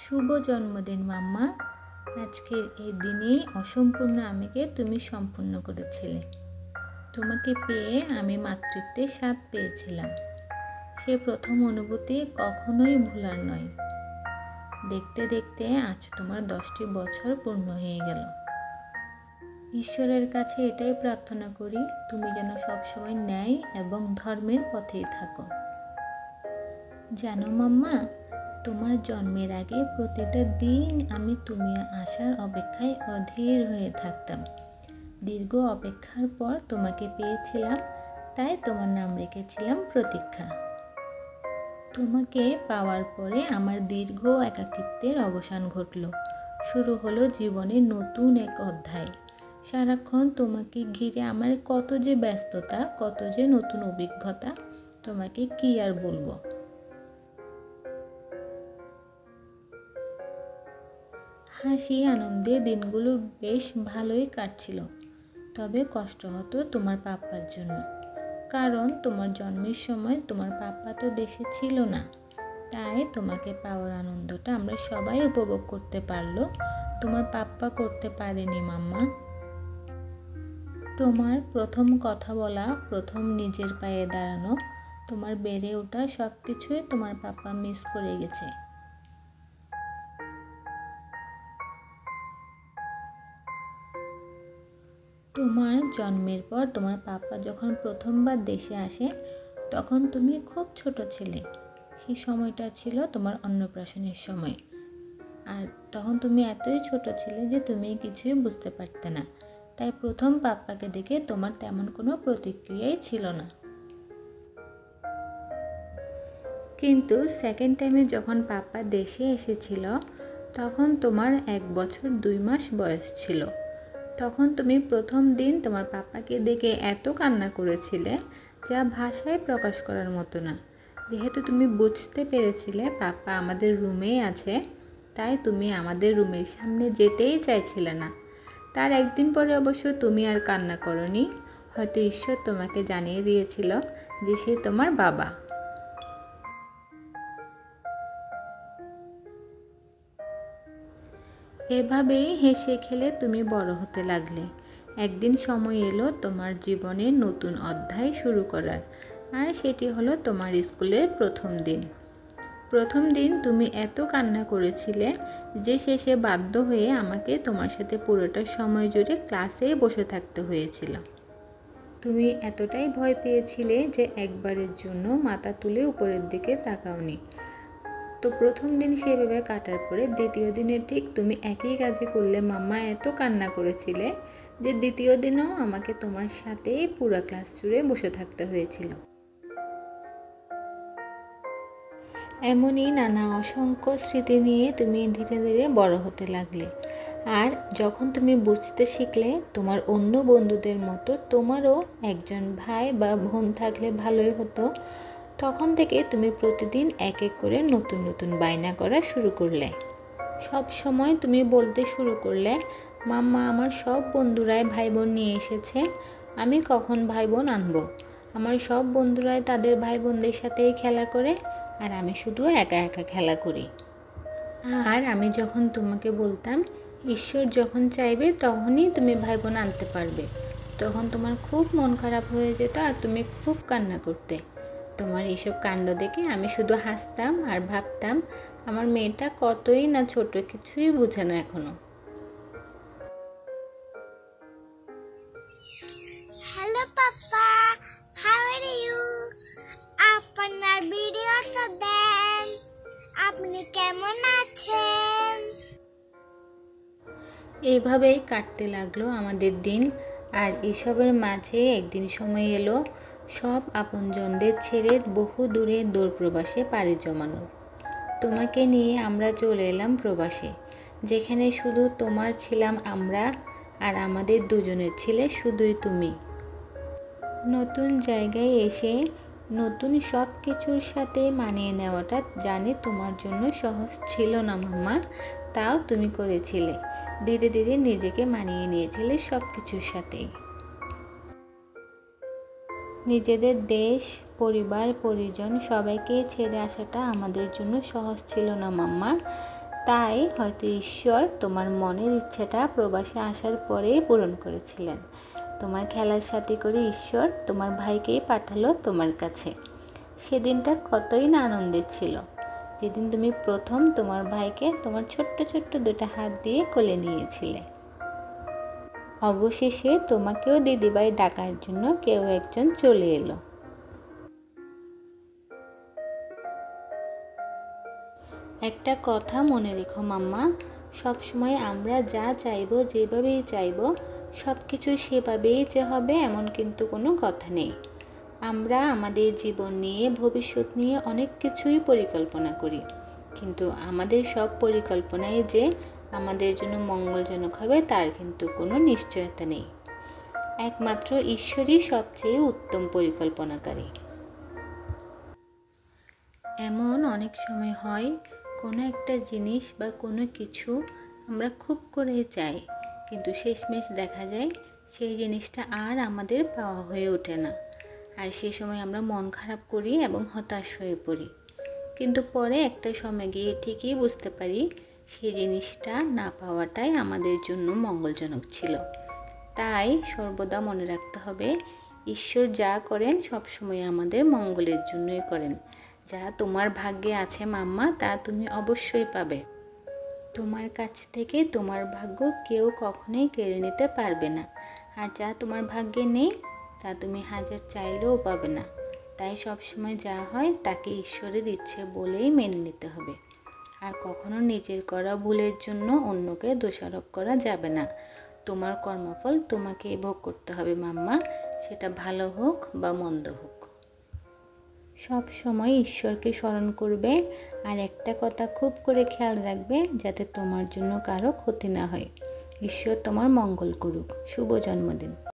শুভ জন্মদিন মাম্মা। আজকের এই দিনে অসম্পূর্ণ আমিকে তুমি সম্পূর্ণ করেছিলে। তোমাকে পেয়ে আমি মাতৃত্বের স্বাদ পেয়েছিলাম। সে প্রথম অনুভূতি কখনোই ভোলার নয়। দেখতে দেখতে আজ তোমার 10টি বছর পূর্ণ হয়ে গেল। ঈশ্বরের কাছে এটাই প্রার্থনা করি, তুমি যেন সবসময় ন্যায় এবং ধর্মের পথেই থাকো। জানো মাম্মা, তোমার জন্মের আগে প্রতিটা দিন আমি তুমি আসার অপেক্ষায় অধীর হয়ে থাকতাম। দীর্ঘ অপেক্ষার পর তোমাকে পেয়েছিলাম, তাই তোমার নাম রেখেছিলাম প্রতীক্ষা। তোমাকে পাওয়ার পরে আমার দীর্ঘ একাকিত্বের অবসান ঘটল। শুরু হলো জীবনের নতুন এক অধ্যায়। সারাক্ষণ তোমাকে ঘিরে আমার কত যে ব্যস্ততা, কত যে নতুন অভিজ্ঞতা, তোমাকে কি আর বলবো। হাসি আনন্দে দিনগুলো বেশ ভালোই কাটছিল। তবে কষ্ট হতো তোমার পাপ্পার জন্য, কারণ তোমার জন্মের সময় তোমার পাপ্পা তো দেশে ছিল না। তাই তোমাকে পাওয়ার আনন্দটা আমরা সবাই উপভোগ করতে পারলো, তোমার পাপ্পা করতে পারেনি মাম্মা। তোমার প্রথম কথা বলা, প্রথম নিজের পায়ে দাঁড়ানো, তোমার বেড়ে ওঠা সব কিছুই তোমার পাপ্পা মিস করে গেছে। তোমার জন্মের পর তোমার পাপ্পা যখন প্রথমবার দেশে আসে, তখন তুমি খুব ছোট ছিলে। সেই সময়টা ছিল তোমার অন্নপ্রাশনের সময়। আর তখন তুমি এতই ছোট ছিলে যে তুমি কিছুই বুঝতে পারতে না। তাই প্রথম পাপ্পাকে দেখে তোমার তেমন কোনো প্রতিক্রিয়াই ছিল না। কিন্তু সেকেন্ড টাইমে যখন পাপ্পা দেশে এসেছিল, তখন তোমার 1 বছর 2 মাস বয়স ছিল। তখন তুমি প্রথম দিন তোমার পাপ্পাকে দেখে এত কান্না করেছিলে, যা ভাষায় প্রকাশ করার মতো না। যেহেতু তুমি বুঝতে পেরেছিলে পাপ্পা আমাদের রুমেই আছে, তাই তুমি আমাদের রুমের সামনে যেতেই চাইছিলে না। তার একদিন পরে অবশ্য তুমি আর কান্না করনি। হয়তো ঈশ্বর তোমাকে জানিয়ে দিয়েছিল যে সে তোমার বাবা। এভাবেই হেসে খেলে তুমি বড় হতে লাগলে। একদিন সময় এলো তোমার জীবনের নতুন অধ্যায় শুরু করার, আর সেটি হলো তোমার স্কুলের প্রথম দিন। প্রথম দিন তুমি এত কান্না করেছিলে যে শেষে বাধ্য হয়ে আমাকে তোমার সাথে পুরোটা সময় জুড়ে ক্লাসেই বসে থাকতে হয়েছিল। তুমি এতটাই ভয় পেয়েছিলে যে একবারের জন্য মাথা তুলে উপরের দিকে তাকাওনি। তো প্রথম দিন সেভাবে কাটার পরে দ্বিতীয় দিনে ঠিক তুমি একই কাজই করলে মাম্মা, এত কান্না করেছিলে যে দ্বিতীয় দিনও আমাকে তোমার সাথেই পুরো ক্লাস জুড়ে বসে থাকতে হয়েছিল। এমনই নানা অসংখ্য স্মৃতি নিয়ে তুমি ধীরে ধীরে বড় হতে লাগলে। আর যখন তুমি বুঝতে শিখলে তোমার অন্য বন্ধুদের মতো তোমারও একজন ভাই বা বোন থাকলে ভালোই হতো, তখন থেকে তুমি প্রতিদিন এক এক করে নতুন নতুন বায়না করা শুরু করলে। সব সময় তুমি বলতে শুরু করলে, মাম্মা আমার সব বন্ধুরাই ভাই বোন নিয়ে এসেছে, আমি কখন ভাই বোন আনবো? আমার সব বন্ধুরাই তাদের ভাই বোনদের সাথেই খেলা করে, আর আমি শুধু একা একা খেলা করি। আর আমি যখন তোমাকে বলতাম ঈশ্বর যখন চাইবে তখনই তুমি ভাই বোন আনতে পারবে, তখন তোমার খুব মন খারাপ হয়ে যেত আর তুমি খুব কান্না করতে। তোমার এসব কাণ্ড দেখে আমি শুধু হাসতাম আর ভাবতাম আমার মেয়েটা কতই না ছোট, কিছুই বুঝে না এখনো। Hello papa, how are you? আপনার ভিডিওটা দেন, আপনি কেমন আছেন? এইভাবেই কাটতে লাগলো আমাদের দিন। আর এসবের মাঝে একদিন সময় এলো সব আপনজনদের ছেড়ে বহু দূরে দূর প্রবাসে পাড়ি জমানোর। তোমাকে নিয়ে আমরা চলে এলাম প্রবাসে, যেখানে শুধু তোমার ছিলাম আমরা, আর আমাদের দুজনের ছিলে শুধুই তুমি। নতুন জায়গায় এসে নতুন সব কিছুর সাথে মানিয়ে নেওয়াটা জানি তোমার জন্য সহজ ছিল না মাম্মা, তাও তুমি করেছিলে। ধীরে ধীরে নিজেকে মানিয়ে নিয়েছিলে সব কিছুর সাথেই। নিজেদের দেশ, পরিবার, পরিজন সবাইকে ছেড়ে আসাটা আমাদের জন্য সহজ ছিল না মাম্মা, তাই হয়তো ঈশ্বর তোমার মনের ইচ্ছাটা প্রবাসে আসার পরেই পূরণ করেছিলেন। তোমার খেলার সাথে করে ঈশ্বর তোমার ভাইকেই পাঠালো তোমার কাছে। সেদিনটা কতই না আনন্দের ছিল, যেদিন তুমি প্রথম তোমার ভাইকে তোমার ছোট্ট ছোট্ট দুটো হাত দিয়ে কোলে নিয়েছিলে। অবশেষে তোমাকেও দিদিভাই ডাকার জন্য কেউ একজন চলে এলো। একটা কথা মনে রেখো মাম্মা, সবসময় আমরা যা চাইবো, যেভাবেই চাইবো, সব কিছু সেভাবেই যে হবে এমন কিন্তু কোনো কথা নেই। আমরা আমাদের জীবন নিয়ে, ভবিষ্যৎ নিয়ে অনেক কিছুই পরিকল্পনা করি, কিন্তু আমাদের সব পরিকল্পনাই যে আমাদের জন্য মঙ্গলজনক হবে তার কিন্তু কোনো নিশ্চয়তা নেই। একমাত্র ঈশ্বরই সবচেয়ে উত্তম পরিকল্পনাকারী। এমন অনেক সময় হয়, কোনো একটা জিনিস বা কোনো কিছু আমরা খুব করে চাই, কিন্তু শেষমেশ দেখা যায় সেই জিনিসটা আর আমাদের পাওয়া হয়ে ওঠে না। আর সেই সময় আমরা মন খারাপ করি এবং হতাশ হয়ে পড়ি। কিন্তু পরে একটা সময় গিয়ে ঠিকই বুঝতে পারি সেই জিনিসটা না পাওয়াটাই আমাদের জন্য মঙ্গলজনক ছিল। তাই সর্বদা মনে রাখতে হবে, ঈশ্বর যা করেন সবসময় আমাদের মঙ্গলের জন্যই করেন। যা তোমার ভাগ্যে আছে মাম্মা, তা তুমি অবশ্যই পাবে। তোমার কাছ থেকে তোমার ভাগ্য কেউ কখনোই কেড়ে নিতে পারবে না। আর যা তোমার ভাগ্যে নেই তা তুমি হাজার চাইলেও পাবে না। তাই সবসময় যা হয় তাকে ঈশ্বরের ইচ্ছে বলেই মেনে নিতে হবে। আর কখনো নিজের করা ভুলের জন্য অন্যকে দোষারোপ করা যাবে না। তোমার কর্মফল তোমাকেই ভোগ করতে হবে মাম্মা, সেটা ভালো হোক বা মন্দ হোক। সব সময় ঈশ্বরকে স্মরণ করবে, আর একটা কথা খুব করে খেয়াল রাখবে যাতে তোমার জন্য কারো ক্ষতি না হয়। ঈশ্বর তোমার মঙ্গল করুক। শুভ জন্মদিন।